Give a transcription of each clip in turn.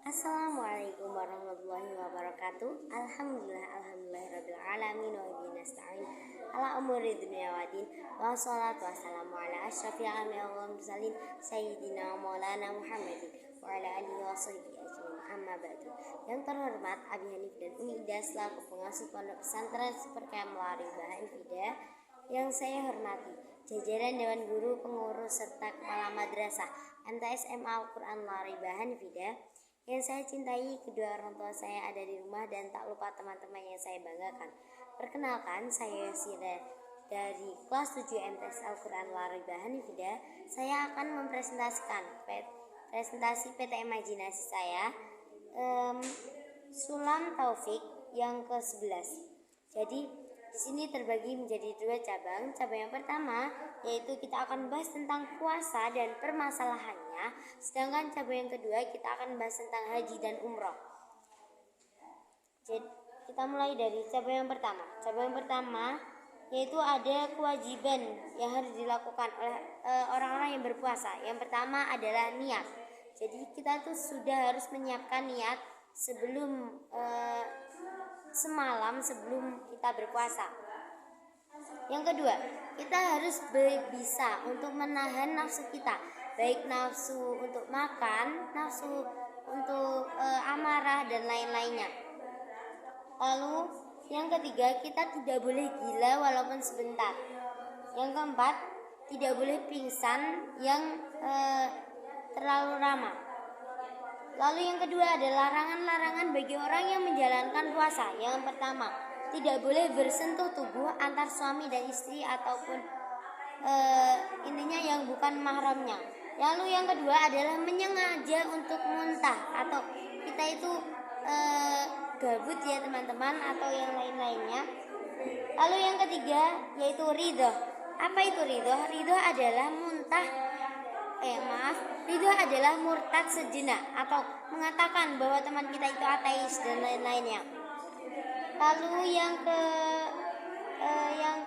Assalamualaikum warahmatullahi wabarakatuh. Alhamdulillah rabbil alamin wa bihi nasta'in ala umuri dunya waddin. Wassalatu wassalamu ala asyrafil anbiya'i wal mursalin sayyidina maulana Muhammadin wa ala alihi washabihi ajmain. Amma ba'du. Yang terhormat Abi Hanif dan Umi Ida selaku pengasuh pondok pesantren Supercamp Laribahan Fida yang saya hormati, jajaran Dewan Guru, pengurus serta kepala madrasah MTSMA Al-Quran Laribahan Fida. Yang saya cintai, kedua orang tua saya ada di rumah dan tak lupa teman-teman yang saya banggakan. Perkenalkan, saya Yosira dari kelas 7 MTS Al-Quran Laribahan Fida. Saya akan mempresentasikan presentasi PT Imajinasi saya, Sulam Taufik yang ke-11. Jadi di sini terbagi menjadi dua cabang. Cabang yang pertama yaitu kita akan bahas tentang puasa dan permasalahannya, sedangkan cabang yang kedua kita akan bahas tentang haji dan umroh. Jadi kita mulai dari cabang yang pertama. Cabang yang pertama yaitu ada kewajiban yang harus dilakukan oleh orang-orang yang berpuasa. Yang pertama adalah niat. Jadi kita tuh sudah harus menyiapkan niat sebelum semalam sebelum kita berpuasa. Yang kedua, kita harus bisa untuk menahan nafsu kita, baik nafsu untuk makan, nafsu untuk amarah dan lain-lainnya. Lalu yang ketiga, kita tidak boleh gila walaupun sebentar. Yang keempat, tidak boleh pingsan yang terlalu lama. Lalu yang kedua adalah larangan-larangan bagi orang yang menjalankan puasa. Yang pertama, tidak boleh bersentuh tubuh antar suami dan istri ataupun intinya yang bukan mahramnya. Lalu yang kedua adalah menyengaja untuk muntah atau kita itu gabut ya teman-teman atau yang lain-lainnya. Lalu yang ketiga yaitu ridho. Apa itu ridho? Ridho adalah ridho adalah murtad sejenak atau mengatakan bahwa teman kita itu ateis dan lain-lainnya. Lalu yang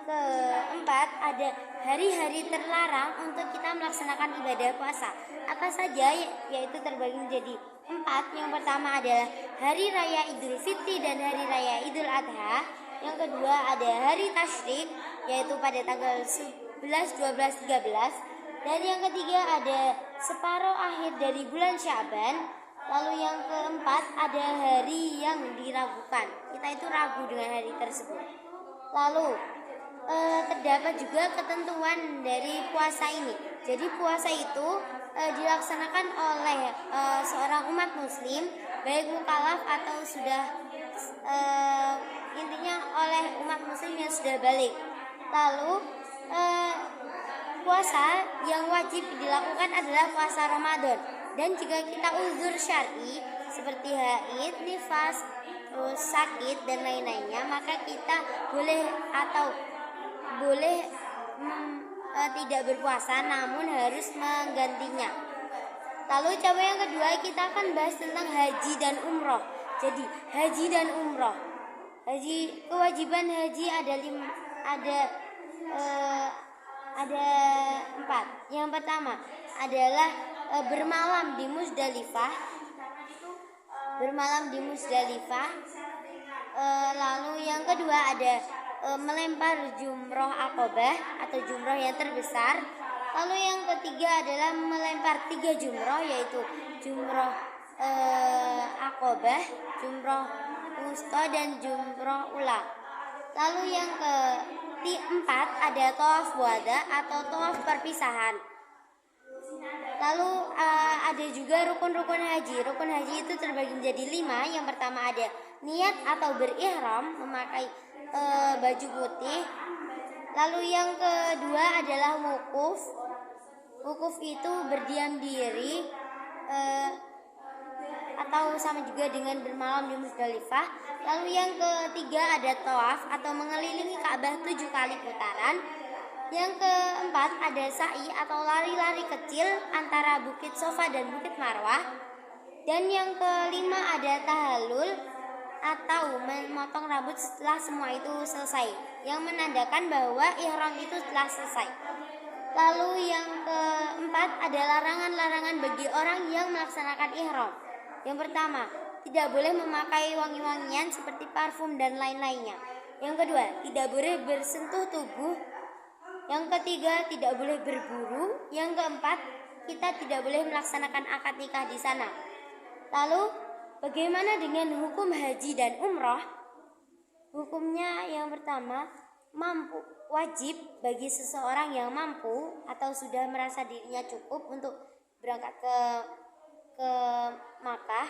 keempat ada hari-hari terlarang untuk kita melaksanakan ibadah puasa. Apa saja? Yaitu terbagi menjadi 4. Yang pertama adalah hari raya Idul Fitri dan hari raya Idul Adha. Yang kedua ada hari tasyrik yaitu pada tanggal 11, 12, 13. Dan yang ketiga ada separuh akhir dari bulan Syaban. Lalu yang keempat ada hari yang diragukan. Kita itu ragu dengan hari tersebut. Lalu terdapat juga ketentuan dari puasa ini. Jadi puasa itu dilaksanakan oleh seorang umat muslim, baik mukallaf atau sudah intinya oleh umat muslim yang sudah balik. Lalu puasa yang wajib dilakukan adalah puasa Ramadan. Dan jika kita uzur syar'i seperti haid, nifas, terus sakit dan lain-lainnya, maka kita boleh tidak berpuasa namun harus menggantinya. Lalu cabang yang kedua kita akan bahas tentang haji dan umroh. Jadi haji dan umroh. Kewajiban haji ada 4. Yang pertama adalah bermalam di Musdalifah. Lalu yang kedua ada melempar jumroh Aqobah atau jumroh yang terbesar. Lalu yang ketiga adalah melempar 3 jumroh yaitu jumroh Aqobah, jumroh wusta dan jumroh ula. Lalu yang keempat ada tawaf wada atau tawaf perpisahan. Lalu ada juga rukun-rukun haji. Rukun haji itu terbagi menjadi 5. Yang pertama ada niat atau berihram, memakai baju putih. Lalu yang kedua adalah wukuf. Wukuf itu berdiam diri atau sama juga dengan bermalam di Musdalifah. Lalu yang ketiga ada tawaf atau mengelilingi Ka'bah 7 kali putaran. Yang keempat ada sa'i atau lari-lari kecil antara Bukit Sofa dan Bukit Marwah. Dan yang kelima ada tahallul atau memotong rambut setelah semua itu selesai, yang menandakan bahwa ihram itu telah selesai. Lalu yang keempat ada larangan-larangan bagi orang yang melaksanakan ihram. Yang pertama, tidak boleh memakai wangi-wangian seperti parfum dan lain-lainnya. Yang kedua, tidak boleh bersentuh tubuh. Yang ketiga, tidak boleh berburu. Yang keempat, kita tidak boleh melaksanakan akad nikah di sana. Lalu, bagaimana dengan hukum haji dan umroh? Hukumnya yang pertama, wajib bagi seseorang yang mampu atau sudah merasa dirinya cukup untuk berangkat ke Makkah.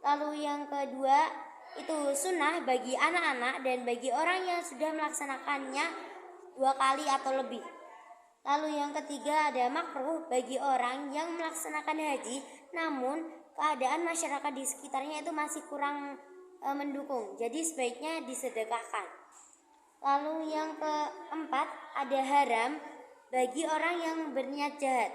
Lalu yang kedua, itu sunnah bagi anak-anak dan bagi orang yang sudah melaksanakannya 2 kali atau lebih. Lalu yang ketiga, ada makruh bagi orang yang melaksanakan haji namun keadaan masyarakat di sekitarnya itu masih kurang mendukung, jadi sebaiknya disedekahkan. Lalu yang keempat, ada haram bagi orang yang berniat jahat.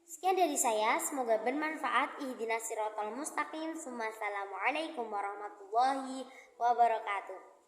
Sekian dari saya, semoga bermanfaat. Ihdinas siratal mustaqim. Assalamualaikum warahmatullahi wabarakatuh.